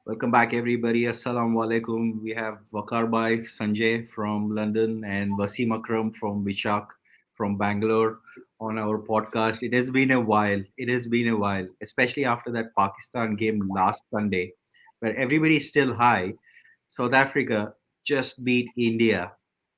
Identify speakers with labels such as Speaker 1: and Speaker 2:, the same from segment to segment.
Speaker 1: Welcome back, everybody. Assalamu alaikum. We have Vakar Bhai, Sanjay from London, and Wasim Akram from Vishak from Bangalore on our podcast. It has been a while. It has been a while, especially after that Pakistan game last Sunday, where everybody is still high. South Africa just beat India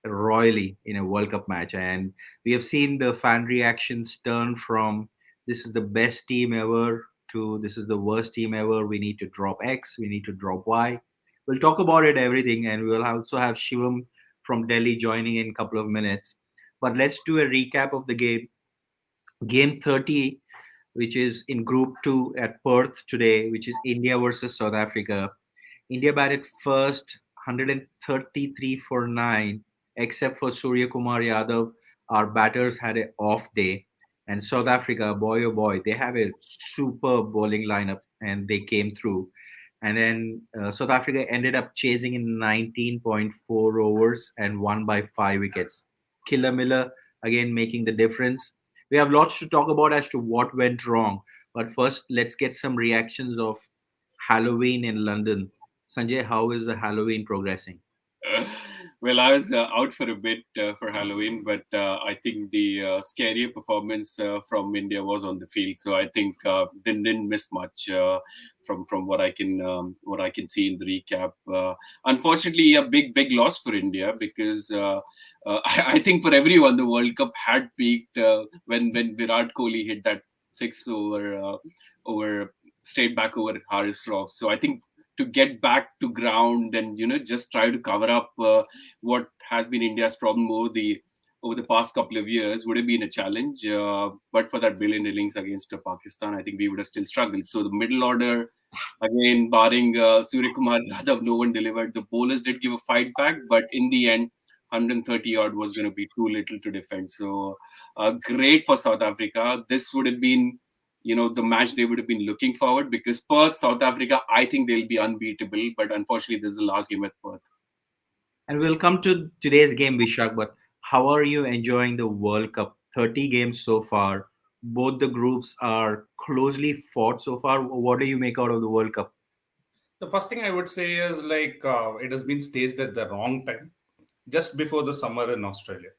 Speaker 1: royally in a World Cup match, and we have seen the fan reactions turn from this is the best team ever to this is the worst team ever. We need to drop X, we need to drop Y. We'll talk about it, everything, and we'll also have Shivam from Delhi joining in a couple of minutes. But let's do a recap of the game. Game 30, which is in Group 2 at Perth today, which is India versus South Africa. India batted first, 133 for 9, except for Surya Kumar Yadav. Our batters had an off day. And South Africa, boy oh boy, they have a super bowling lineup and they came through. And then South Africa ended up chasing in 19.4 overs and won by 5 wickets. Killer Miller again making the difference. We have lots to talk about as to what went wrong. But first, let's get some reactions of Halloween in London. Sanjay, how is the Halloween progressing?
Speaker 2: Well, I was out for a bit for Halloween, but I think the scarier performance from India was on the field. So I think didn't miss much from what I can see in the recap. Unfortunately, a big loss for India because I think for everyone the World Cup had peaked when Virat Kohli hit that six over straight back over Haris Rauf. So I think to get back to ground and just try to cover up what has been India's problem over the past couple of years would have been a challenge. But for that brilliant innings against Pakistan, I think we would have still struggled. So the middle order, again, barring Surya Kumar Yadav, no one delivered. The bowlers did give a fight back, but in the end, 130 odd was going to be too little to defend. So great for South Africa. This would have been the match they would have been looking forward, because Perth, South Africa, I think they'll be unbeatable. But unfortunately, this is the last game at Perth.
Speaker 1: And we'll come to today's game, Vishak. But how are you enjoying the World Cup? 30 games so far. Both the groups are closely fought so far. What do you make out of the World Cup?
Speaker 3: The first thing I would say is it has been staged at the wrong time, just before the summer in Australia.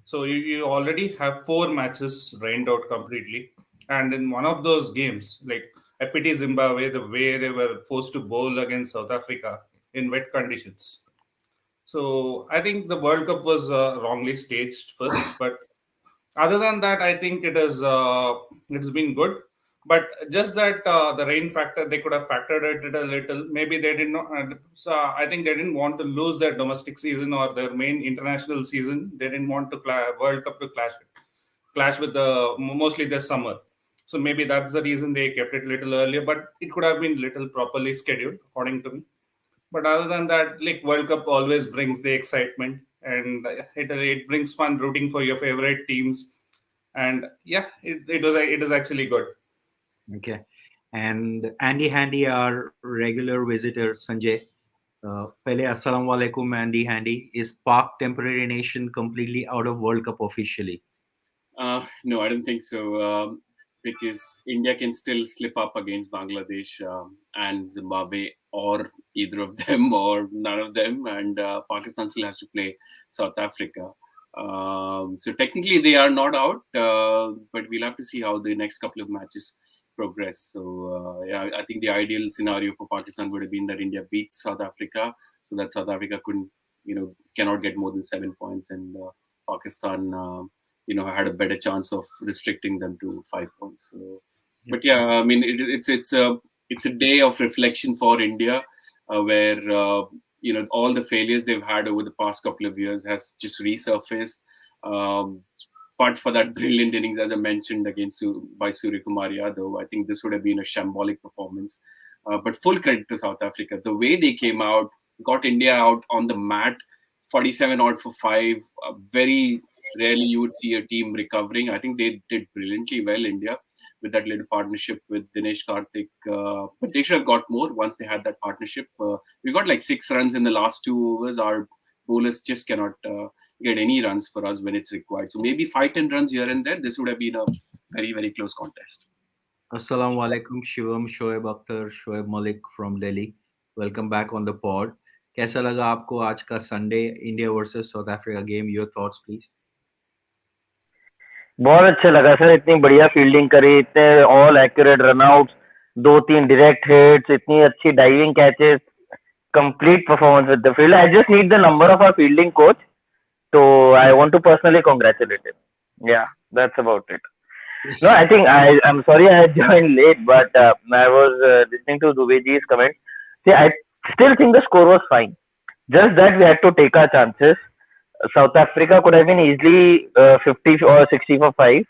Speaker 3: So you already have four matches rained out completely. And in one of those games, like I pity Zimbabwe, the way they were forced to bowl against South Africa in wet conditions. So I think the World Cup was wrongly staged first, but other than that, I think it's been good. But just that the rain factor, they could have factored it a little. Maybe they did not. So I think they didn't want to lose their domestic season or their main international season. They didn't want to World Cup to clash with the mostly this summer. So maybe that's the reason they kept it a little earlier. But it could have been little properly scheduled, according to me. But other than that, like World Cup always brings the excitement, and it brings fun rooting for your favorite teams. And yeah, it is actually good.
Speaker 1: Okay. And Andy Handy, our regular visitor, Sanjay. Pehle Assalamu alaikum, Andy Handy. Is Pak temporary nation completely out of World Cup officially?
Speaker 2: No, I don't think so. Because India can still slip up against Bangladesh and Zimbabwe, or either of them, or none of them, and Pakistan still has to play South Africa. So technically, they are not out, but we'll have to see how the next couple of matches progress. So yeah, I think the ideal scenario for Pakistan would have been that India beats South Africa, so that South Africa cannot get more than 7 points, and Pakistan. Had a better chance of restricting them to 5 points. So,
Speaker 1: Yep.
Speaker 2: but yeah, I mean, it's a day of reflection for India, where all the failures they've had over the past couple of years has just resurfaced. Um, but for that brilliant innings, as I mentioned, by Surya Kumar Yadav, I think this would have been a shambolic performance. But full credit to South Africa, the way they came out, got India out on the mat, 47 odd for five. Very rarely you would see a team recovering. I think they did brilliantly well, India, with that little partnership with Dinesh Karthik. But they should have got more once they had that partnership. We got like 6 runs in the last 2 overs. Our bowlers just cannot get any runs for us when it's required. So maybe 5-10 runs here and there. This would have been a very close contest.
Speaker 1: Assalamu alaikum, Shivam, Shoaib Akhtar, Shoaib Malik from Delhi. Welcome back on the pod. कैसा लगा आपको आज का Sunday India versus south Africa game? Your thoughts please.
Speaker 4: बहुत अच्छा लगा sir, इतनी बढ़िया फील्डिंग करी, इतने ऑल एक्यूरेट रनआउट्स, दो तीन डायरेक्ट हिट्स, इतनी अच्छी diving catches, complete performance with the field. I just need the number of our fielding coach, so I want to personally congratulate him. Yeah, that's about it. No, I think I'm sorry I had joined late, but I was listening to Dubeji's comment. See, I still think the score was fine. Just that we had to take our chances. South Africa could have been easily 50 or 60 for 5.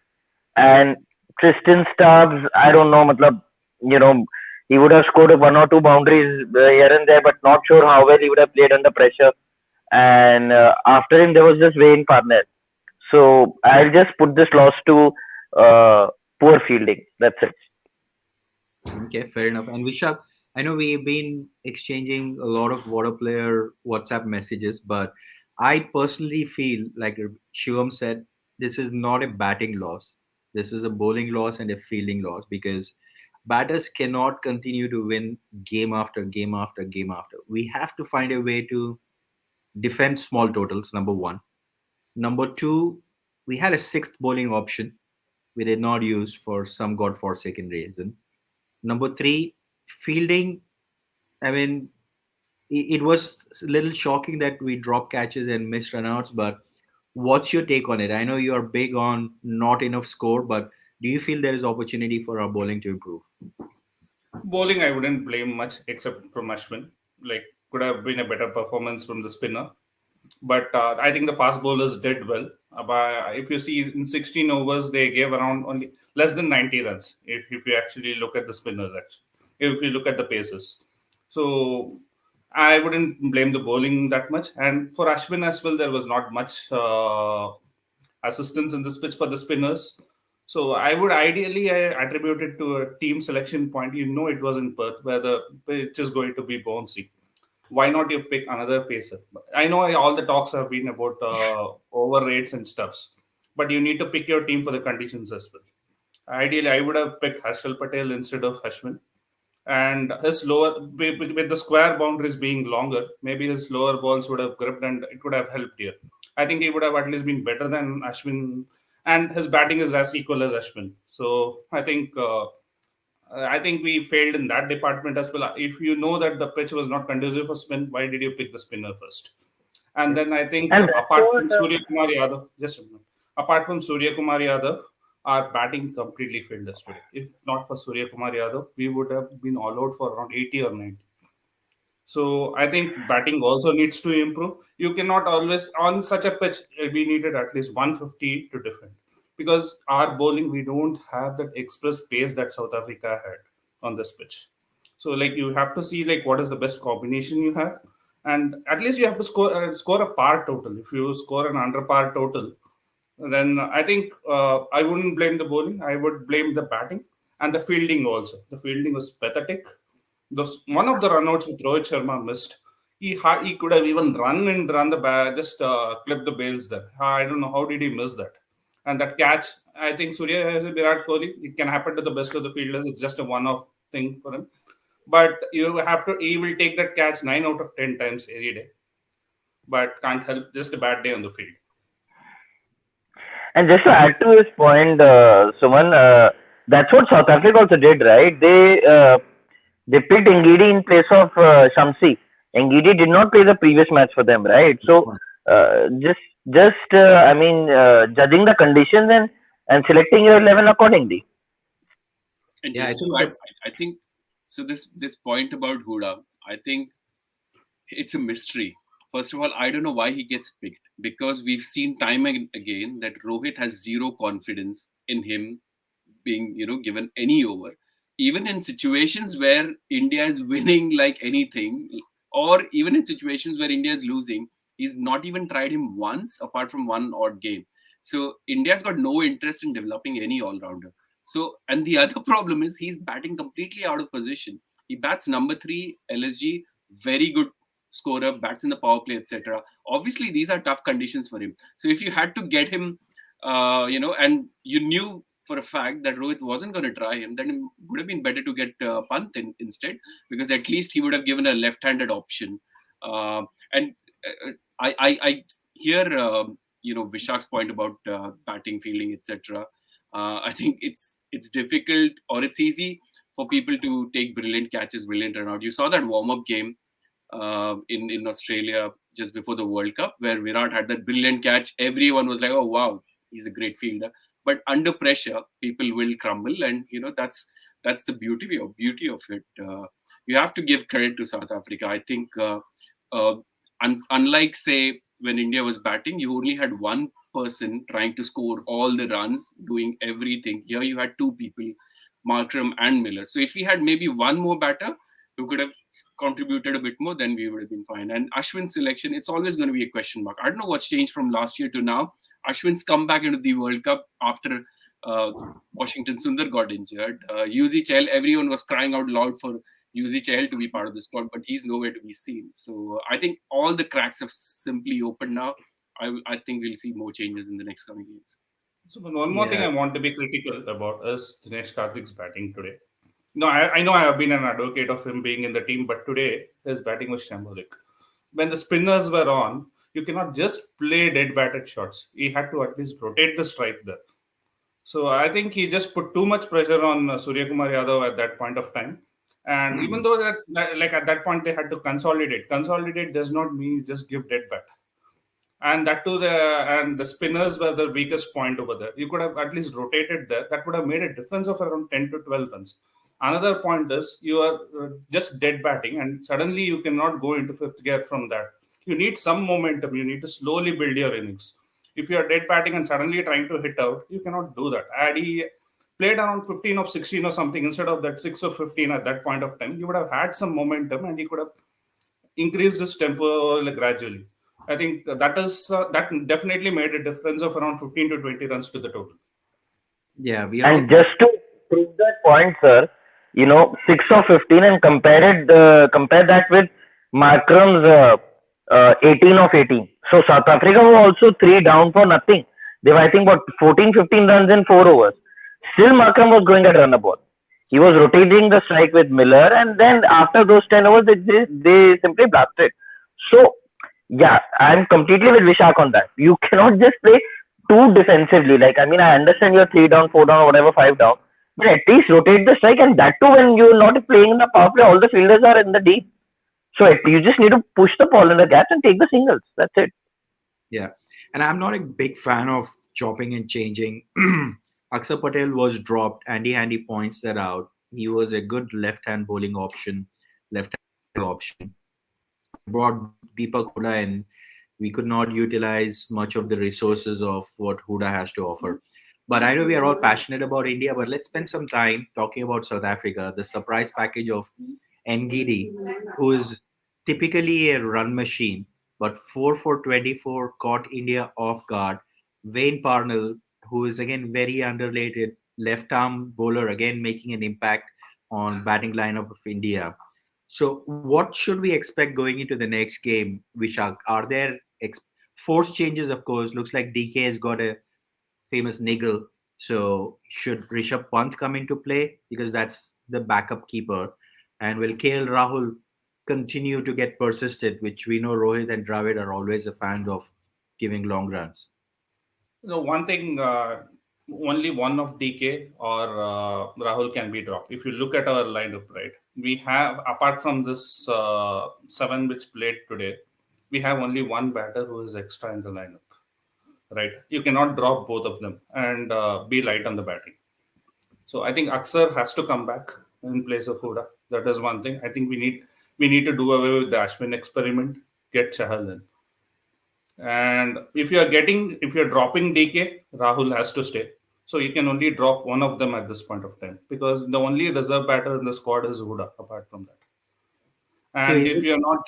Speaker 4: And Tristan Stubbs, I don't know, matlab, you know, he would have scored one or two boundaries here and there, but not sure how well he would have played under pressure. And after him, there was just Wayne Parnell. So I'll just put this loss to poor fielding. That's it.
Speaker 1: Okay, fair enough. And Vishak, I know we've been exchanging a lot of water player WhatsApp messages, but I personally feel like Shivam said, this is not a batting loss. This is a bowling loss and a fielding loss because batters cannot continue to win game after game after game after. We have to find a way to defend small totals, number one. Number two, we had a sixth bowling option we did not use for some godforsaken reason. Number three, fielding. I mean, it was a little shocking that we dropped catches and missed runouts, but what's your take on it? I know you are big on not enough score, but do you feel there is opportunity for our bowling to improve?
Speaker 3: Bowling, I wouldn't blame much except from Ashwin. Like, could have been a better performance from the spinner. But I think the fast bowlers did well. If you see in 16 overs, they gave around only less than 90 runs. If you actually look at the spinners, actually, if you look at the paces, so I wouldn't blame the bowling that much. And for Ashwin as well, there was not much assistance in this pitch for the spinners. So I would ideally attribute it to a team selection point. You know, it was in Perth where the pitch is going to be bouncy. Why not you pick another pacer? I know all the talks have been about over rates and stuffs, but you need to pick your team for the conditions as well. Ideally, I would have picked Harshal Patel instead of Ashwin, and his lower with the square boundaries being longer, maybe his lower balls would have gripped and it would have helped here. I think he would have at least been better than Ashwin, and his batting is as equal as Ashwin. So I think we failed in that department as well. If you know that the pitch was not conducive for spin, why did you pick the spinner first? And then I think
Speaker 4: And that's
Speaker 3: apart
Speaker 4: what
Speaker 3: from Surya Kumar Yadav, just a minute. Apart from Surya Kumar Yadav, our batting completely failed us today. If not for Surya Kumar Yadav, we would have been all out for around 80 or 90. So I think batting also needs to improve. You cannot always on such a pitch. We needed at least 150 to defend because our bowling we don't have that express pace that South Africa had on this pitch. So like you have to see like what is the best combination you have, and at least you have to score a par total. If you score an under par total, then I think I wouldn't blame the bowling. I would blame the batting and the fielding also. The fielding was pathetic. One of the runouts which Rohit Sharma missed, he could have even run the bat, just clip the bails there. I don't know how did he miss that. And that catch, I think Surya has a Virat Kohli. It can happen to the best of the fielders. It's just a one-off thing for him. But you have to. He will take that catch 9 out of 10 times every day. But can't help. Just a bad day on the field.
Speaker 4: And just to add to his point, Suman, that's what South Africa also did, right? They picked Ngidi in place of Shamsi. Ngidi did not play the previous match for them, right? So I mean, judging the conditions and selecting your 11 accordingly.
Speaker 2: And
Speaker 1: Yeah, I
Speaker 2: just
Speaker 1: think
Speaker 2: to
Speaker 1: that
Speaker 2: add, I think so. This point about Huda, I think it's a mystery. First of all, I don't know why he gets picked because we've seen time and again that Rohit has zero confidence in him being, given any over. Even in situations where India is winning like anything, or even in situations where India is losing, he's not even tried him once apart from one odd game. So India's got no interest in developing any all-rounder. So, and the other problem is he's batting completely out of position. He bats number three, LSG, very good scorer, bats in the power play, etc. Obviously, these are tough conditions for him. So if you had to get him, and you knew for a fact that Rohit wasn't going to try him, then it would have been better to get Pant instead, because at least he would have given a left-handed option. And I hear Vishak's point about batting, fielding, etc. I think it's difficult, or it's easy for people to take brilliant catches, brilliant run out. You saw that warm-up game in Australia just before the World Cup, where Virat had that brilliant catch. Everyone was like, "Oh wow, he's a great fielder." But under pressure, people will crumble, and that's the beauty of it. You have to give credit to South Africa. I think, uh, unlike say when India was batting, you only had one person trying to score all the runs, doing everything. Here you had two people, Markram and Miller. So if we had maybe one more batter who could have contributed a bit more, then we would have been fine. And Ashwin's selection, it's always going to be a question mark. I don't know what's changed from last year to now. Ashwin's come back into the World Cup after Washington Sundar got injured. UZ Chahal, everyone was crying out loud for UZ Chahal to be part of the squad, but he's nowhere to be seen. So I think all the cracks have simply opened now. I think we'll see more changes in the next coming games.
Speaker 3: So one more thing
Speaker 1: Yeah.
Speaker 3: I want to be critical about is Dinesh Karthik's batting today. No, I know I have been an advocate of him being in the team, but today his batting was shambolic. When the spinners were on, you cannot just play dead batted shots. He had to at least rotate the strike there. So I think he just put too much pressure on Surya Kumar Yadav at that point of time. And even though like at that point they had to consolidate. Consolidate does not mean you just give dead bat. And that too, the spinners were the weakest point over there. You could have at least rotated there. That would have made a difference of around 10 to 12 runs. Another point is you are just dead batting, and suddenly you cannot go into fifth gear from that. You need some momentum. You need to slowly build your innings. If you are dead batting and suddenly trying to hit out, you cannot do that. Had he played around 15 of 16 or something instead of that 6 of 15 at that point of time, you would have had some momentum and he could have increased his tempo gradually. I think that definitely made a difference of around 15 to 20 runs to the total.
Speaker 1: Yeah, we are all
Speaker 4: And just to prove that point, sir, 6 of 15 and compare that with Markram's 18 of 18. So South Africa were also three down for nothing. They were, I think, what 14, 15 runs in 4 overs. Still, Markram was going at run a ball. He was rotating the strike with Miller, and then after those 10 overs, they simply blasted. So, yeah, I'm completely with Vishak on that. You cannot just play too defensively. Like, I mean, I understand you're 3 down, 4 down, or whatever, 5 down, but at least rotate the strike, and that too when you're not playing in the power play, all the fielders are in the deep. So you just need to push the ball in the gaps and take the singles. That's it.
Speaker 1: Yeah, and I'm not a big fan of chopping and changing. Akshar Patel was dropped. Andy Handy points that out. He was a good left-hand bowling option, left-hand option. Brought Deepak Huda in. We could not utilize much of the resources of what Huda has to offer. But I know we are all passionate about India, but let's spend some time talking about South Africa. The surprise package of Ngidi, who is typically a run machine, but 4 for 24 caught India off guard. Wayne Parnell, who is again very underrated left arm bowler, again making an impact on batting lineup of India. So, what should we expect going into the next game, Vishak? Are there force changes? Of course, looks like DK has got a famous niggle. So, should Rishabh Pant come into play because that's the backup keeper? And will KL Rahul continue to get persistent, which we know Rohit and Dravid are always a fan of giving long runs?
Speaker 3: So one thing, only one of DK or Rahul can be dropped. If you look at our lineup, right, we have, apart from this 7 which played today, we have only one batter who is extra in the lineup. Right, you cannot drop both of them and be light on the batting. So I think Akshar has to come back in place of Huda. That is one thing. I think we need to do away with the Ashwin experiment. Get Chahal in. And if you're dropping DK, Rahul has to stay. So you can only drop one of them at this point of time because the only reserve batter in the squad is Huda. Apart from that,
Speaker 1: So
Speaker 3: and
Speaker 1: is
Speaker 3: if
Speaker 1: it,
Speaker 3: you're not,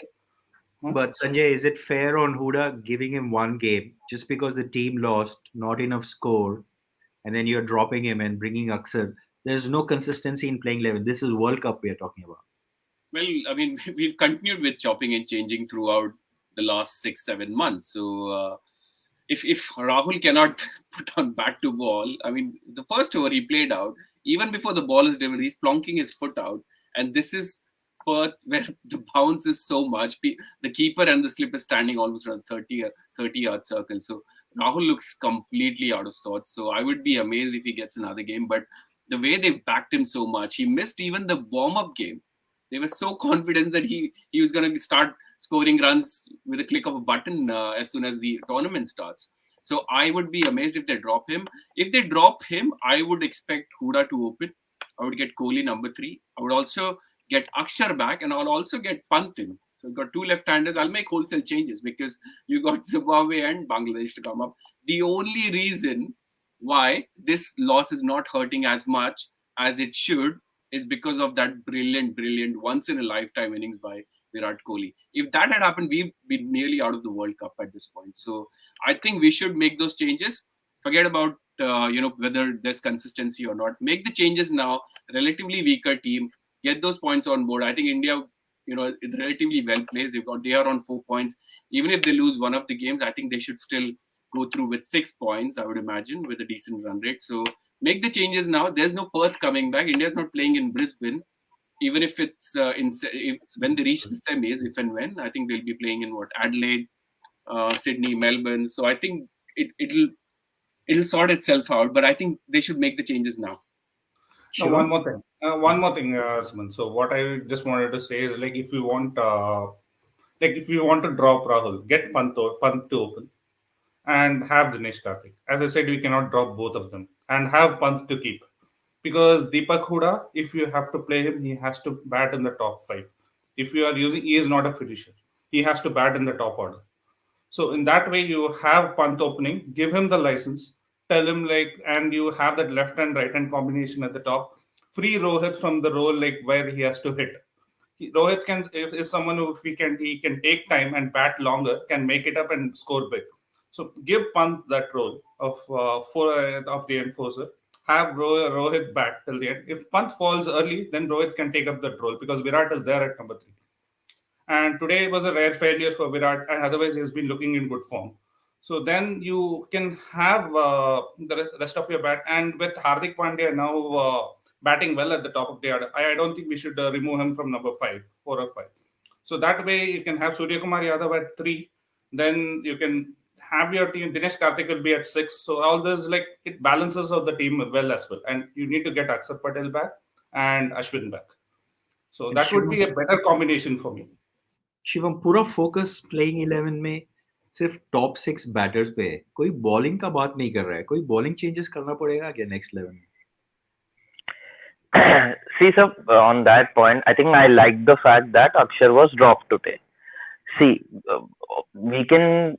Speaker 1: but Sanjay, is it fair on Huda giving him one game just because the team lost, not enough score, and then you're dropping him and bringing Akshar? There's no consistency in playing 11. This is World Cup we are talking about.
Speaker 2: Well, I mean, we've continued with chopping and changing throughout the last 6-7 months. So if Rahul cannot put on bat to ball, I mean, the first over he played out, even before the ball is delivered, he's plonking his foot out. And this is Perth where the bounce is so much. The keeper and the slip is standing almost around 30-yard circle. So Rahul looks completely out of sorts. So I would be amazed if he gets another game. But the way they backed him so much, he missed even the warm-up game. They were so confident that he was going to start scoring runs with a click of a button as soon as the tournament starts. So I would be amazed if they drop him. If they drop him, I would expect Huda to open. I would get Kohli number 3. I would also get Akshar back, and I'll also get Pant in. So you've got 2 left-handers. I'll make wholesale changes because you got Zimbabwe and Bangladesh to come up. The only reason why this loss is not hurting as much as it should is because of that brilliant once in a lifetime innings by Virat Kohli. If that had happened, we'd be nearly out of the World Cup at this point. So I think we should make those changes. Forget about whether there's consistency or not. Make the changes now. Relatively weaker team, get those points on board. I think India, is relatively well placed. They are on 4 points. Even if they lose one of the games, I think they should still go through with 6 points. I would imagine with a decent run rate. So make the changes now. There's no Perth coming back. India's not playing in Brisbane. Even if it's when they reach the semis, if and when, I think they'll be playing in Adelaide, Sydney, Melbourne. So I think it'll sort itself out. But I think they should make the changes now.
Speaker 3: No, one more thing. Suman. So what I just wanted to say is if you want to drop Rahul, get Pant to open and have Dinesh Karthik. As I said, we cannot drop both of them and have Pant to keep. Because Deepak Huda, if you have to play him, he has to bat in the top 5. If you are he is not a finisher. He has to bat in the top order. So in that way, you have Pant opening, give him the license, tell him and you have that left and right hand combination at the top. Free Rohit from the role where he has to hit. Rohit is someone who he can take time and bat longer, can make it up and score big. So give Pant that role of the enforcer. Have Rohit bat till the end. If Pant falls early, then Rohit can take up that role because Virat is there at number 3. And today was a rare failure for Virat, and otherwise he has been looking in good form. So then you can have the rest of your bat. And with Hardik Pandya now batting well at the top of the order, I don't think we should remove him from number 4 or 5. So that way you can have Surya Kumar Yadav at 3. Then you can have your team. Dinesh Karthik will be at 6. So all this it balances out the team well as well. And you need to get Akshar Patel back and Ashwin back. So that would be a better combination for me.
Speaker 1: Shivam पूरा focus playing 11 में सिर्फ top 6 batters पे है. कोई bowling का बात नहीं कर रहा है. कोई बॉलिंग चेंजेस करना पड़ेगा क्या नेक्स्ट 11 में?
Speaker 4: See, sir, on that point, I think I like the fact that Akshar was dropped today. See, we can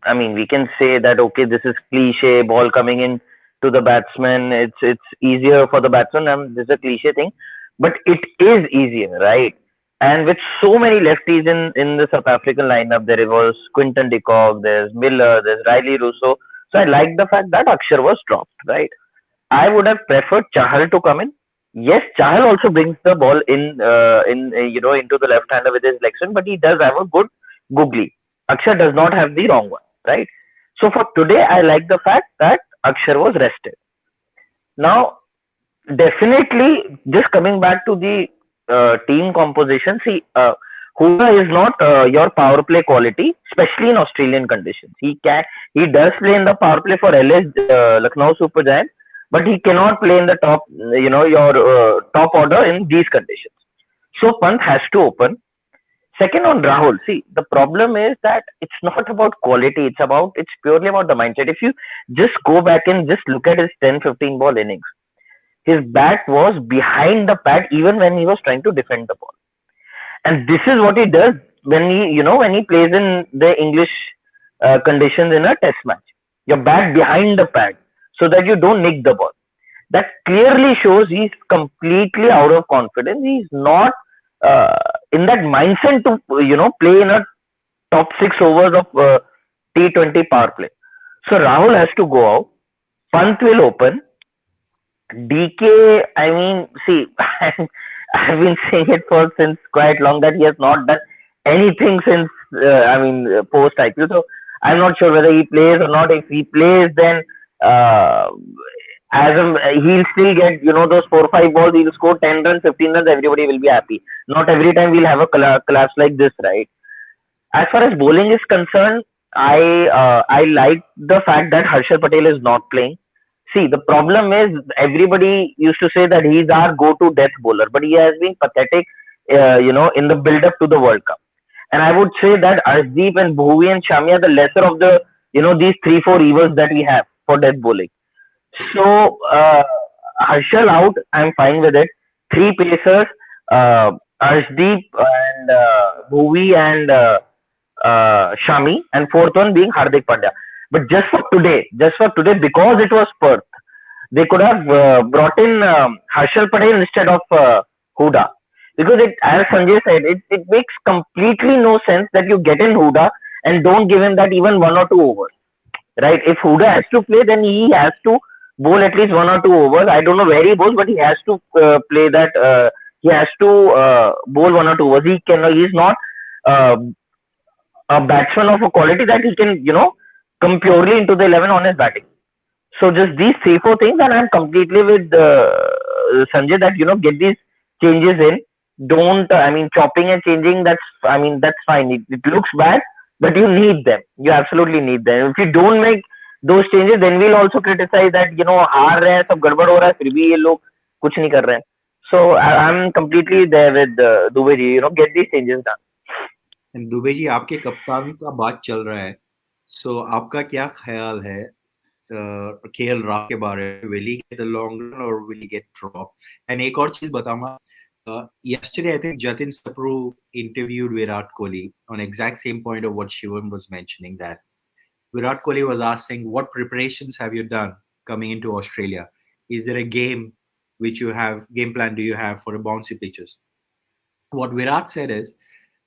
Speaker 4: say that, okay, this is cliche, ball coming in to the batsman. It's easier for the batsman, and this is a cliche thing, but it is easier, right? And with so many lefties in the South African lineup, there was Quinton de Kock, there's Miller, there's Riley Russo. So I like the fact that Akshar was dropped, right? I would have preferred Chahal to come in. Yes, Chahal also brings the ball into the left hander with his leg spin, but he does have a good googly. Akshar does not have the wrong one, right? So for today, I like the fact that Akshar was rested. Now, definitely, just coming back to the team composition, see, Huda is not your power play quality, especially in Australian conditions. He does play in the power play for LS Lucknow Super Giants, but he cannot play in the top, your top order in these conditions. So Pant has to open. Second, on Rahul, see, the problem is that it's not about quality. It's purely about the mindset. If you just go back and just look at his 10-15 ball innings, his bat was behind the pad even when he was trying to defend the ball. And this is what he does when he plays in the English conditions in a test match. Your bat behind the pad so that you don't nick the ball. That clearly shows he's completely out of confidence. He's not in that mindset to play in a top 6 overs of T20 power play. So Rahul has to go out. Pant will open. DK, I mean, see, I've been saying it since quite long that he has not done anything since post IPL. So I'm not sure whether he plays or not. If he plays, then uh, he'll still get, those 4 5 balls. He'll score 10 runs, 15 runs. Everybody will be happy. Not every time we'll have a collapse like this, right? As far as bowling is concerned, I like the fact that Harshal Patel is not playing. See, the problem is everybody used to say that he's our go-to death bowler, but he has been pathetic, in the build-up to the World Cup. And I would say that Arshdeep and Bhuvi and Shami are the lesser of the, these 3 4 evils that we have for death bowling. So Harshal out, I'm fine with it. Three pacers, uh, Arshdeep and Bhuvi and Shami, and fourth one being Hardik Pandya. But just for today, because it was Perth, they could have brought in Harshal Patel instead of Huda. Because as Sanjay said, it makes completely no sense that you get in Huda and don't give him that even 1 or 2 overs, right? If Huda has to play, then he has to bowl at least 1 or 2 overs. I don't know where he bowls, but he has to play that. He has to bowl 1 or 2 overs. He's not uh, a batsman of a quality that he can, come purely into the 11 on his batting. So just these 3 4 things, and I'm completely with Sanjay that get these changes in. Don't chopping and changing. That's fine. It looks bad, but you need them. You absolutely need them. If you don't make those changes, then we'll also criticize that हार रहे हैं सब गड़बड़ हो रहा है फिर भी ये लोग कुछ नहीं कर रहे हैं. So I'm completely there with Dubey ji. Get these changes done.
Speaker 1: And Dubey ji, आपके कप्तान का बात चल रहा है, सो आपका क्या ख्याल है केएल राहुल के बारे में? Will he get the long run और will he get drop? And एक और चीज बताऊंगा, yesterday I think Jatin Sapru interviewed Virat Kohli on exact same point of what Shivam was mentioning, that Virat Kohli was asking, what preparations have you done coming into Australia? Is there a game plan do you have for a bouncy pitches? What Virat said is,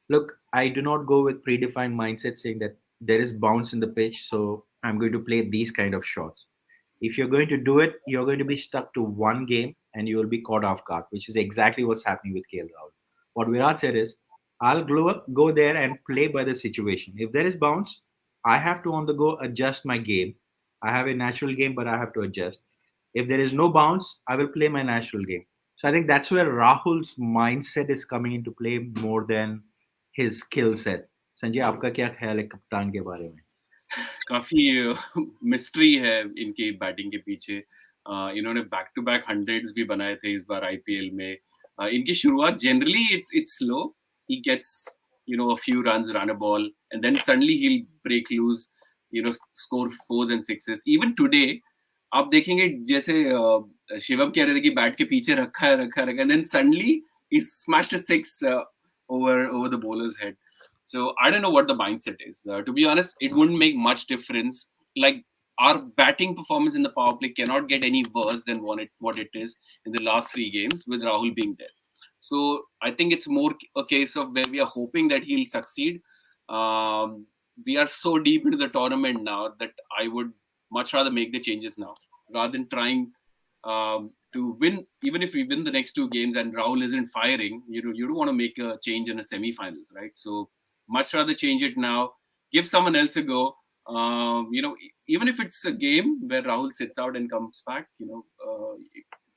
Speaker 1: look, I do not go with predefined mindset saying that there is bounce in the pitch, so I'm going to play these kind of shots. If you're going to do it, you're going to be stuck to one game and you will be caught off guard, which is exactly what's happening with KL Rahul. What Virat said is, I'll go there and play by the situation. If there is bounce, I have to on the go adjust my game. I have a natural game, but I have to adjust. If there is no bounce, I will play my natural game. So I think that's where Rahul's mindset is coming into play more than his skill set. Sanjay, आपका क्या ख्याल है कप्तान के बारे में?
Speaker 2: काफी mystery है इनकी बैटिंग के पीछे. इन्होंने बैक टू बैक 100s भी बनाए थे इस बार आईपीएल में. इनकी शुरुआत generally it's slow. He gets a few runs, run a ball, and then suddenly he'll break loose, score 4s and 6s. Even today आप देखेंगे जैसे शिवम कह रहे थे कि बैट के पीछे रखा है, and then suddenly he smashed a 6 over the bowler's head. So I don't know what the mindset is. To be honest, it wouldn't make much difference. Like, our batting performance in the power play cannot get any worse than what it is in the last 3 games with Rahul being there. So I think it's more a case of where we are hoping that he'll succeed. We are so deep into the tournament now that I would much rather make the changes now rather than trying to win. Even if we win the next 2 games and Rahul isn't firing, you don't want to make a change in a semi-finals, right? So much rather change it now, give someone else a go. Even if it's a game where Rahul sits out and comes back,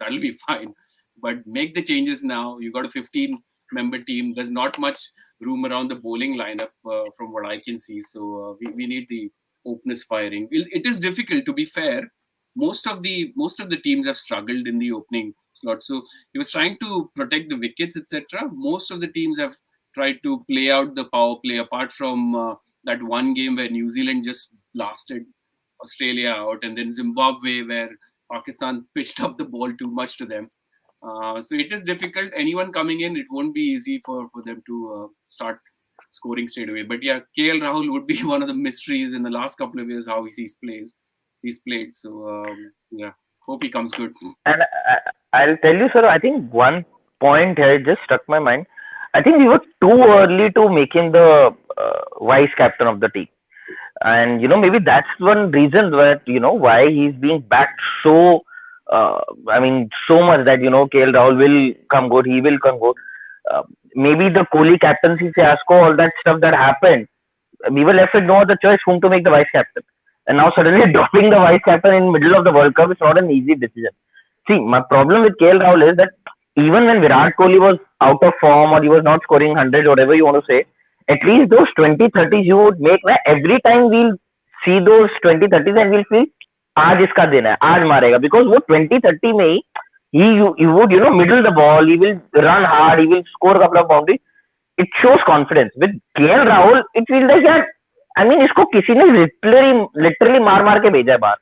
Speaker 2: that'll be fine. But make the changes now. You got a 15-member team. There's not much room around the bowling lineup from what I can see. So we need the openers firing. It is difficult, to be fair. Most of the teams have struggled in the opening slot. So he was trying to protect the wickets, etc. Most of the teams have tried to play out the power play, apart from that one game where New Zealand just blasted Australia out, and then Zimbabwe where Pakistan pitched up the ball too much to them. So it is difficult. Anyone coming in, it won't be easy for them to start scoring straight away. But yeah, KL Rahul would be one of the mysteries in the last couple of years, how he's played. So yeah, hope he comes good.
Speaker 4: And I'll tell you, sir, I think one point here just struck my mind. I think we were too early to make him the vice captain of the team. And, maybe that's one reason why he's being backed so much that, KL Rahul will come good, he will come good. Maybe the Kohli captaincy fiasco, all that stuff that happened, we were left with no other choice whom to make the vice captain. And now suddenly dropping the vice captain in middle of the World Cup is not an easy decision. See, my problem with KL Rahul is that even when Virat Kohli was out of form or he was not scoring hundreds, whatever you want to say, at least those 20 30s you would make. Every time we'll see those 20 30s and we'll feel आज इसका दिन है आज मारेगा because वो 20 30 में he would middle the ball, he will run hard, he will score a couple of boundaries. It shows confidence. With KL Rahul it feels like यार I mean इसको किसी ने लिटरली मार मार के भेजा है बाहर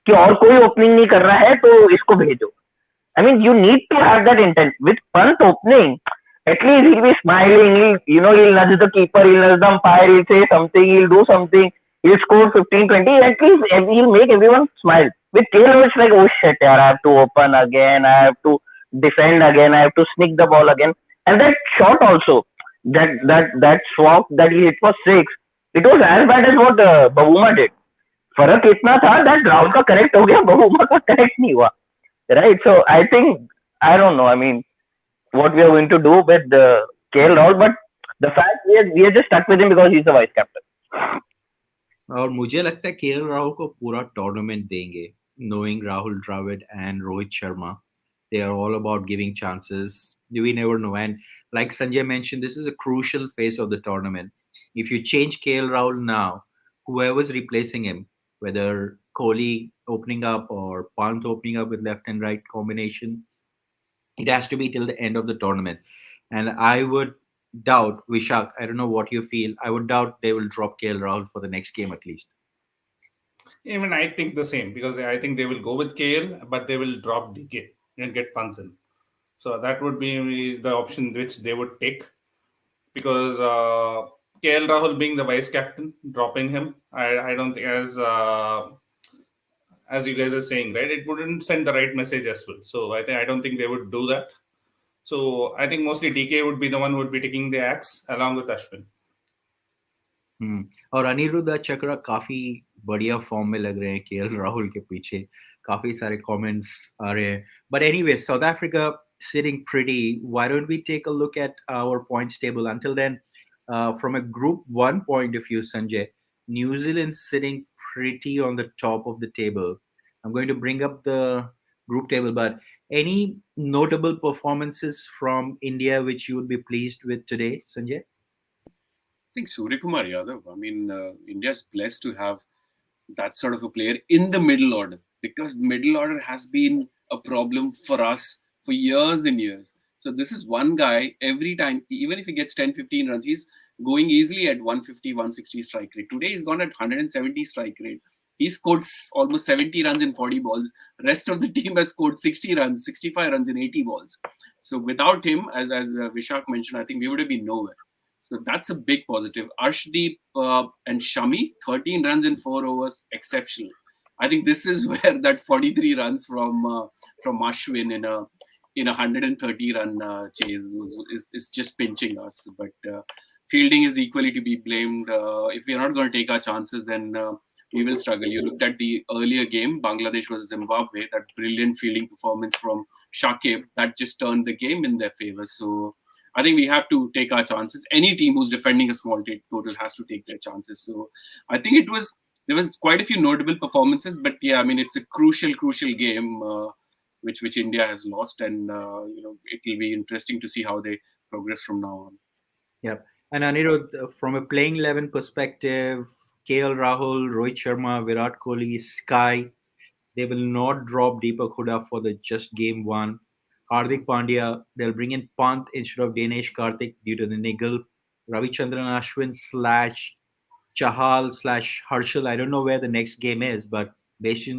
Speaker 4: कि और कोई ओपनिंग नहीं कर रहा है तो इसको भेजो. I mean, you need to have that intent. With Pant opening, at least he'll be smiling. He'll nudge the keeper, he'll nudge the umpire, he'll say something, he'll do something, he'll score 15, 20. At least he'll make everyone smile. With Taylor, it's like, oh shit, yaar, I have to open again, I have to defend again, I have to sneak the ball again. And that shot also, that swap that he hit for six, it was as bad as what Bavuma did. फर्क इतना था that Rahul का correct हो गया, बहुमा का correct नहीं हुआ. Right, so I think I don't know. I mean, what we are going to do with KL Rahul, but the fact we are just stuck with him because he's the vice captain.
Speaker 1: और मुझे लगता है KL Rahul को पूरा tournament देंगे, knowing Rahul Dravid and Rohit Sharma. They are all about giving chances. We never know. And like Sanjay mentioned, this is a crucial phase of the tournament. If you change KL Rahul now, whoever's replacing him, whether Kohli opening up or Pant opening up with left and right combination, it has to be till the end of the tournament. And I would doubt, Vishak, I don't know what you feel, I would doubt they will drop KL Rahul for the next game at least.
Speaker 3: Even I think the same because I think they will go with KL, but they will drop DK and get Pant in. So that would be the option which they would take because KL Rahul being the vice captain, dropping him, I don't think as you guys are saying, right, it wouldn't send the right message as well. So I don't think they would do that. So I think mostly DK would be the one who would be taking the axe along with Ashwin.
Speaker 1: और अनिरुद्ध चक्रा काफी बढ़िया form में लग रहे हैं KL Rahul के पीछे, काफी सारे कमेंट्स आ रहे हैं. But anyway, South Africa sitting pretty. Why don't we take a look at our points table? Until then, from a Group 1 point of view, Sanjay, New Zealand sitting pretty on the top of the table. I'm going to bring up the group table, but any notable performances from India which you would be pleased with today, Sanjay?
Speaker 2: I think Suryakumar Yadav. I mean, India's blessed to have that sort of a player in the middle order because middle order has been a problem for us for years and years. So this is one guy every time, even if he gets 10, 15 runs, he's going easily at 150, 160 strike rate. Today he's gone at 170 strike rate. He scored almost 70 runs in 40 balls. Rest of the team has scored 60 runs, 65 runs in 80 balls. So without him, as Vishak mentioned, I think we would have been nowhere. So that's a big positive. Arshdeep and Shami, 13 runs in 4 overs, exceptional. I think this is where that 43 runs from Ashwin in a 130 run chase is just pinching us. But fielding is equally to be blamed. If we're not going to take our chances, then we will struggle. You looked at the earlier game, Bangladesh versus Zimbabwe, that brilliant fielding performance from Shakib, that just turned the game in their favor. So I think we have to take our chances. Any team who's defending a small total has to take their chances. So I think there was quite a few notable performances, but yeah, I mean, it's a crucial game which India has lost, and it will be interesting to see how they progress from now on.
Speaker 1: Yeah, and Anirudh, from a playing 11 perspective, KL Rahul, Rohit Sharma, Virat Kohli, Sky, they will not drop Deepak Huda for the just game one. Hardik Pandya, they'll bring in Pant instead of Dinesh Karthik due to the niggle. Ravichandran Ashwin / Chahal / Harshal. I don't know where the next game is, but basis,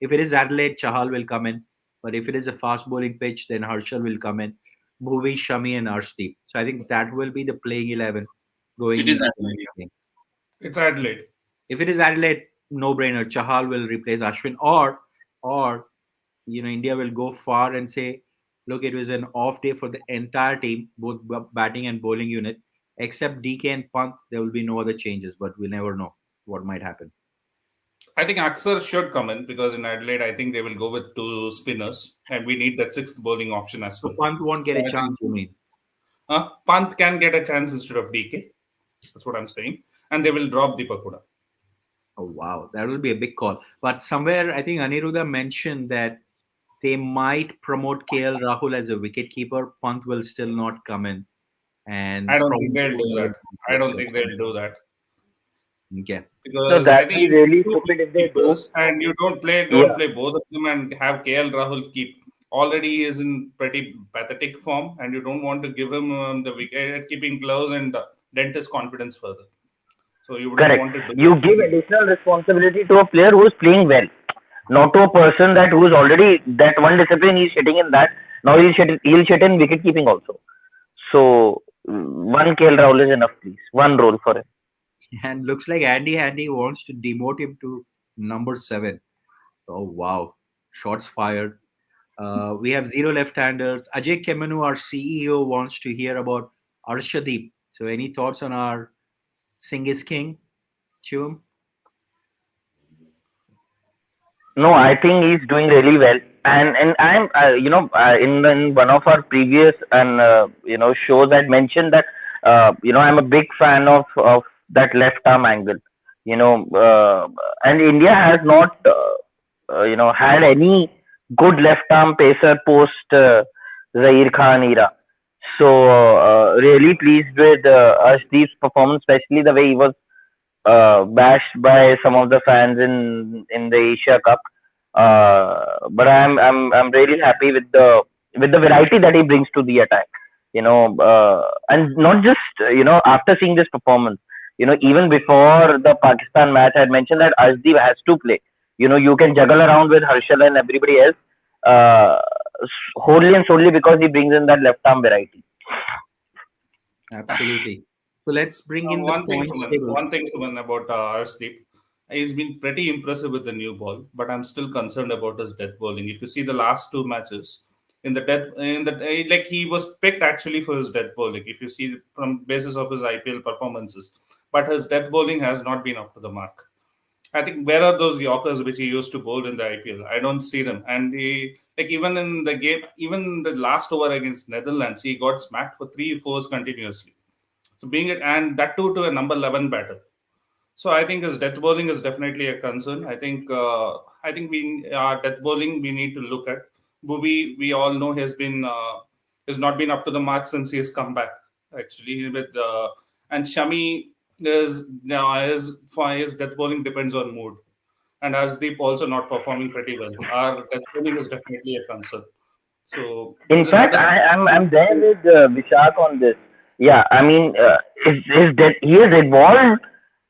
Speaker 1: if it is Adelaide, Chahal will come in. But if it is a fast bowling pitch, then Harshal will come in. Bhuvi, Shami, and Arshdeep. So I think that will be the playing 11 going
Speaker 2: It is
Speaker 1: into the
Speaker 2: Adelaide.
Speaker 1: next game.
Speaker 3: It's Adelaide.
Speaker 1: If it is Adelaide, no brainer. Chahal will replace Ashwin, or India will go far and say, look, it was an off day for the entire team, both batting and bowling unit, except DK and Pant. There will be no other changes, but we'll never know what might happen.
Speaker 3: I think Axar should come in because in Adelaide, I think they will go with 2 spinners, and we need that 6th bowling option as well.
Speaker 1: So Pant won't get a chance, you mean?
Speaker 3: Pant can get a chance instead of DK. That's what I'm saying. and they will drop Deepak Huda.
Speaker 1: Oh wow, that will be a big call. But somewhere I think Aniruddha mentioned that they might promote KL Rahul as a wicketkeeper. Pant will still not come in, and
Speaker 3: I don't think
Speaker 1: probably
Speaker 3: they'll do
Speaker 1: Bumbra
Speaker 3: that.
Speaker 1: will be
Speaker 3: I
Speaker 1: there.
Speaker 3: don't
Speaker 1: So
Speaker 3: think they'll do that
Speaker 1: okay,
Speaker 4: No,
Speaker 3: because I
Speaker 4: that'd
Speaker 3: think
Speaker 4: be
Speaker 3: you have
Speaker 4: really
Speaker 3: two
Speaker 4: stupid if they do.
Speaker 3: keepers and you don't
Speaker 4: Yeah,
Speaker 3: play both of them and have KL Rahul keep. Already he is in pretty pathetic form, and you don't want to give him the wicket keeping gloves and dent his confidence further. So you wouldn't
Speaker 4: correct.
Speaker 3: want to do
Speaker 4: You give additional responsibility to a player who's playing well, not to a person that who's already that one discipline he's sitting in that. Now he'll sit in wicket keeping also. So one KL Rahul is enough, please. One role for him.
Speaker 1: and looks like Andy Handy wants to demote him to number 7. Oh wow, shots fired. We have zero left-handers. Ajay Kemanu, our CEO, wants to hear about Arshadip. So, any thoughts on our Singh is King, Shivam?
Speaker 4: No, I think he's doing really well. And I'm in one of our previous and shows I'd mentioned that I'm a big fan of that left arm angle. And India has not had any good left arm pacer post Zair Khan era. So really pleased with Ashdeep's performance, especially the way he was bashed by some of the fans in the Asia Cup. But I'm really happy with the variety that he brings to the attack. And not just after seeing this performance. Even before the Pakistan match, I had mentioned that Ashdeep has to play. You can juggle around with Harshal and everybody else, uh, wholly and solely because he brings in that left arm variety.
Speaker 1: Absolutely. So, let's bring in the points table.
Speaker 3: One thing, Suman, about Arshdeep. He's been pretty impressive with the new ball, but I'm still concerned about his death bowling. If you see the last two matches, like he was picked actually for his death bowling. If you see from basis of his IPL performances, but his death bowling has not been up to the mark. I think where are those Yorkers which he used to bowl in the IPL? I don't see them. And he, like even in the game, even the last over against Netherlands, he got smacked for 3 fours continuously. So being it and that too to a number 11 batter. So I think his death bowling is definitely a concern. I think we our death bowling we need to look at. Bhuvi, we all know has not been up to the mark since he has come back. Actually, with and Shami is his death bowling depends on mood, and Asdeep also not performing pretty well. Our death bowling is definitely a concern. So
Speaker 4: In
Speaker 3: that
Speaker 4: fact,
Speaker 3: is
Speaker 4: I'm there with Vishak on this. Yeah, I mean, he has evolved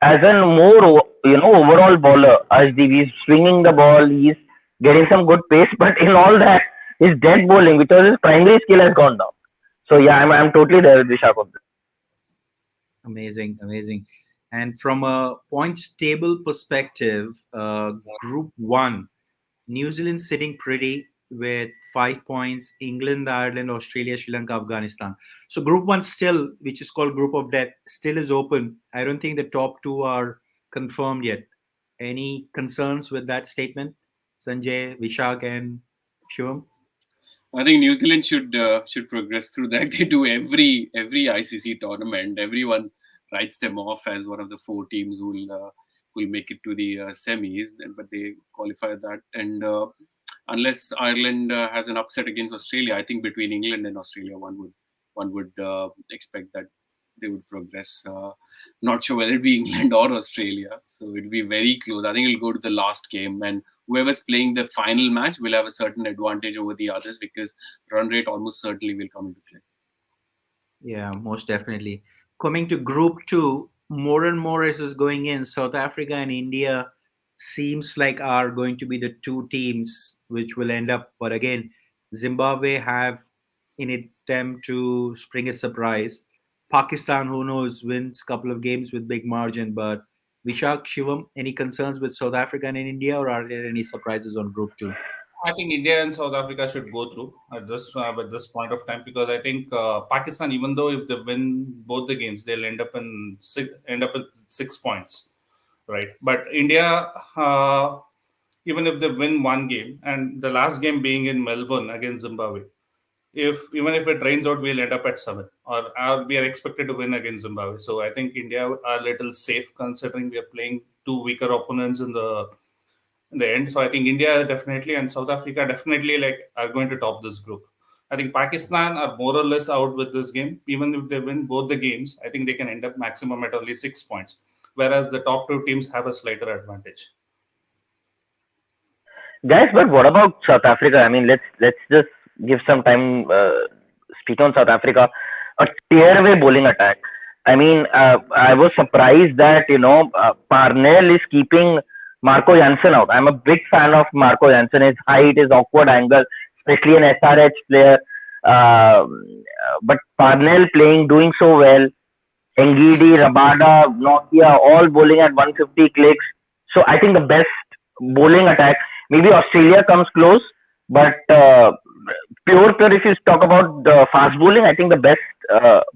Speaker 4: as a more overall bowler. As he's swinging the ball, he's getting some good pace, but in all that, his dead bowling, which was his primary skill, has gone down. So yeah, I'm totally there with Vishak on this.
Speaker 1: Amazing, amazing. And from a points table perspective, Group 1, New Zealand sitting pretty with 5 points. England, Ireland, Australia, Sri Lanka, Afghanistan. So Group 1 still, which is called Group of Death, still is open. I don't think the top two are confirmed yet. Any concerns with that statement? Sanjay, Vishak, and Shivam?
Speaker 2: I think New Zealand should progress through that. They do every ICC tournament. Everyone writes them off as one of the 4 teams who'll make it to the semis, but they qualify that. And unless Ireland has an upset against Australia, I think between England and Australia, one would expect that they would progress. Not sure whether it be England or Australia, so it'll be very close. I think it'll go to the last game, and whoever's playing the final match will have a certain advantage over the others because run rate almost certainly will come into play.
Speaker 1: Yeah, most definitely. Coming to Group 2, more and more is going in. South Africa and India seems like are going to be the two teams which will end up. But again, Zimbabwe have in attempt to spring a surprise. Pakistan, who knows, wins couple of games with big margin. But Vishak, Shivam, any concerns with South Africa and India, or are there any surprises on Group 2?
Speaker 3: I think India and South Africa should go through at this point of time because I think Pakistan, even though if they win both the games, they'll end up with 6 points, right? But India, even if they win one game, and the last game being in Melbourne against Zimbabwe, if even if it rains out, we'll end up at 7, or we are expected to win against Zimbabwe. So I think India are a little safe considering we are playing two weaker opponents in the end. So I think India definitely and South Africa definitely are going to top this group. I think Pakistan are more or less out with this game. Even if they win both the games, I think they can end up maximum at only 6 points, whereas the top two teams have a slighter advantage.
Speaker 4: Guys, but what about South Africa? I mean, let's just give some time. Speak on South Africa. A tearaway bowling attack. I mean, I was surprised that Parnell is keeping Marco Jansen out. I'm a big fan of Marco Jansen. His height, his awkward angle, especially an SRH player. But Parnell playing, doing so well. Ngidi, Rabada, Nokia, all bowling at 150 clicks. So I think the best bowling attack. Maybe Australia comes close, but pure, if you talk about the fast bowling, I think the best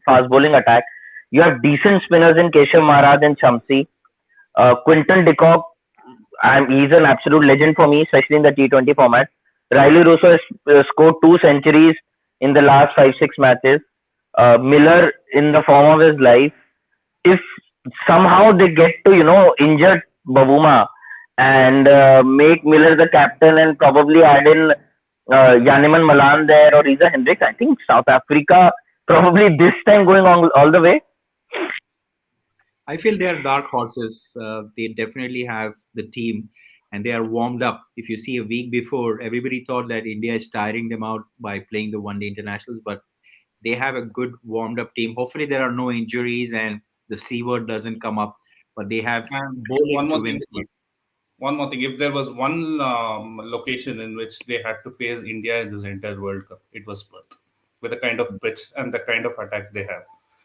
Speaker 4: fast bowling attack. You have decent spinners in Keshav Maharaj and Shamsi. Quinton de Kock, he's an absolute legend for me, especially in the T20 format. Riley Russo has scored 2 centuries in the last 5-6 matches. Miller in the form of his life. If somehow they get to injure Bavuma and make Miller the captain and probably add in Janiman Malan there or Riza Hendricks, I think South Africa probably this time going on all the way.
Speaker 1: I feel they are dark horses. They definitely have the team and they are warmed up. If you see a week before, everybody thought that India is tiring them out by playing the one day internationals, but they have a good warmed up team. Hopefully, there are no injuries and the C word doesn't come up, but they have
Speaker 3: And
Speaker 1: bowling to win.
Speaker 3: one more thing, if there was one location in which they had to face India in this entire World Cup, it was Perth. With the kind of pitch and the kind of attack they have,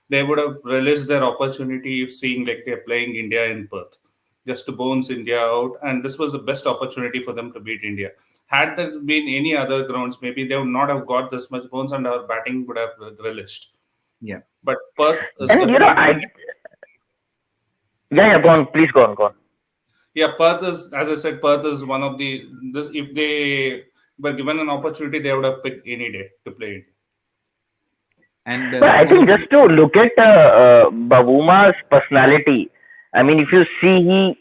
Speaker 3: they would have relished their opportunity of seeing they're playing India in Perth, just to bounce India out. And this was the best opportunity for them to beat India. Had there been any other grounds, maybe they would not have got this much bounce and our batting would have relished.
Speaker 1: Yeah.
Speaker 3: But Perth is
Speaker 4: And
Speaker 3: definitely.
Speaker 4: Go on, please go on.
Speaker 3: Yeah, Perth is, as I said, Perth is one of if they were given an opportunity, they would have picked any day to play it.
Speaker 1: And
Speaker 4: But I think just to look at Bavuma's personality, I mean, if you see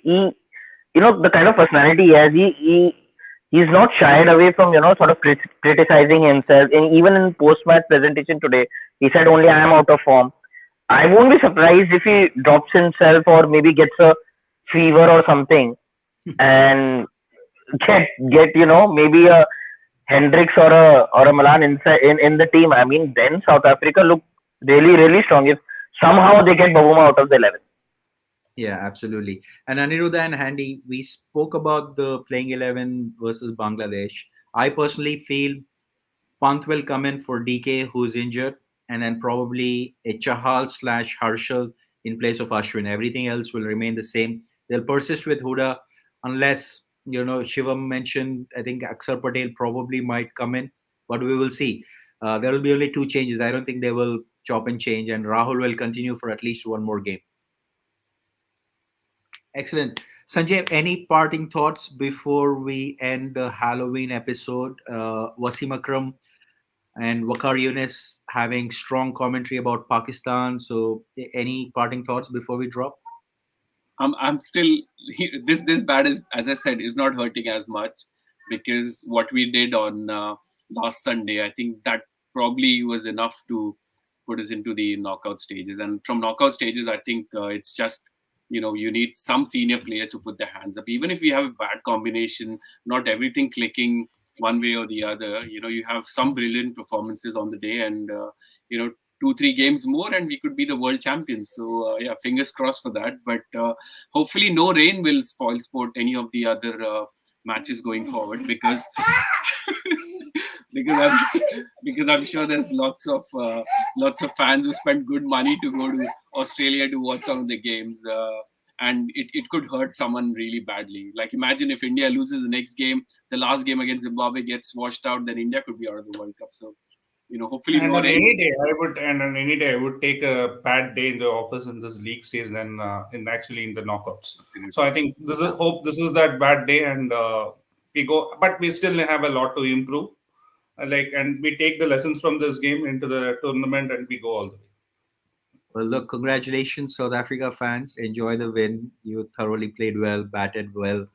Speaker 4: the kind of personality he has, he's not shied away from sort of criticizing himself. And even in post-match presentation today, he said only I am out of form. I won't be surprised if he drops himself or maybe gets a fever or something and get maybe a Hendricks or a Malan inside in the team. I mean, then South Africa look really, really strong if somehow they get Bavuma out of the 11.
Speaker 1: yeah, absolutely. And Aniruddha and Handy, we spoke about the playing 11 versus Bangladesh. I personally feel Pant will come in for DK, who's injured, and then probably a Chahal / Harshal in place of Ashwin. Everything else will remain the same. They'll persist with Huda unless, Shivam mentioned, I think Akshar Patel probably might come in, but we will see. There will be only 2 changes. I don't think they will chop and change, and Rahul will continue for at least one more game. Excellent. Sanjay, any parting thoughts before we end the Halloween episode? Wasim Akram and Wakar Yunus having strong commentary about Pakistan. So, any parting thoughts before we drop?
Speaker 2: I'm still this bad is, as I said, is not hurting as much because what we did on last Sunday, I think that probably was enough to put us into the knockout stages. And from knockout stages, I think it's just you need some senior players to put their hands up. Even if we have a bad combination, not everything clicking one way or the other. You have some brilliant performances on the day, and 2-3 games more and we could be the world champions. So yeah, fingers crossed for that. But hopefully no rain will spoil sport any of the other matches going forward because because I'm sure there's lots of fans who spend good money to go to Australia to watch some of the games. And it could hurt someone really badly. Like imagine if India loses the next game, the last game against Zimbabwe gets washed out, then India could be out of the World Cup. So hopefully
Speaker 3: And
Speaker 2: no
Speaker 3: on
Speaker 2: rain.
Speaker 3: any day I would take a bad day in the office in this league stage than in the knockouts. So I think this is that bad day, and we go, but we still have a lot to improve. and we take the lessons from this game into the tournament and we go all the way.
Speaker 1: Well, look, congratulations, South Africa fans. Enjoy the win. You thoroughly played well, batted well,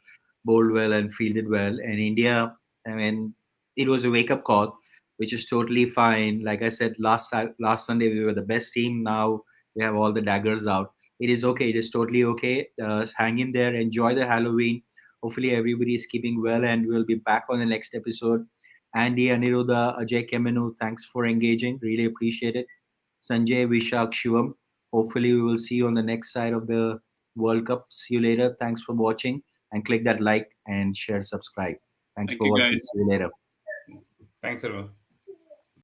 Speaker 1: bowled well, and fielded well. And India, I mean, it was a wake up call, which is totally fine. Like I said last Sunday, we were the best team. Now we have all the daggers out. It is okay. It is totally okay. Hang in there. Enjoy the Halloween. Hopefully, everybody is keeping well, and we'll be back on the next episode. Andy, Aniruddha, Ajay Kemenu, thanks for engaging. Really appreciate it. Sanjay, Vishak, Shivam. Hopefully, we will see you on the next side of the World Cup. See you later. Thanks for watching and click that like and share, subscribe. Thanks
Speaker 2: Thank
Speaker 1: for
Speaker 2: you,
Speaker 1: watching.
Speaker 2: guys.
Speaker 1: See you later.
Speaker 3: Thanks, everyone.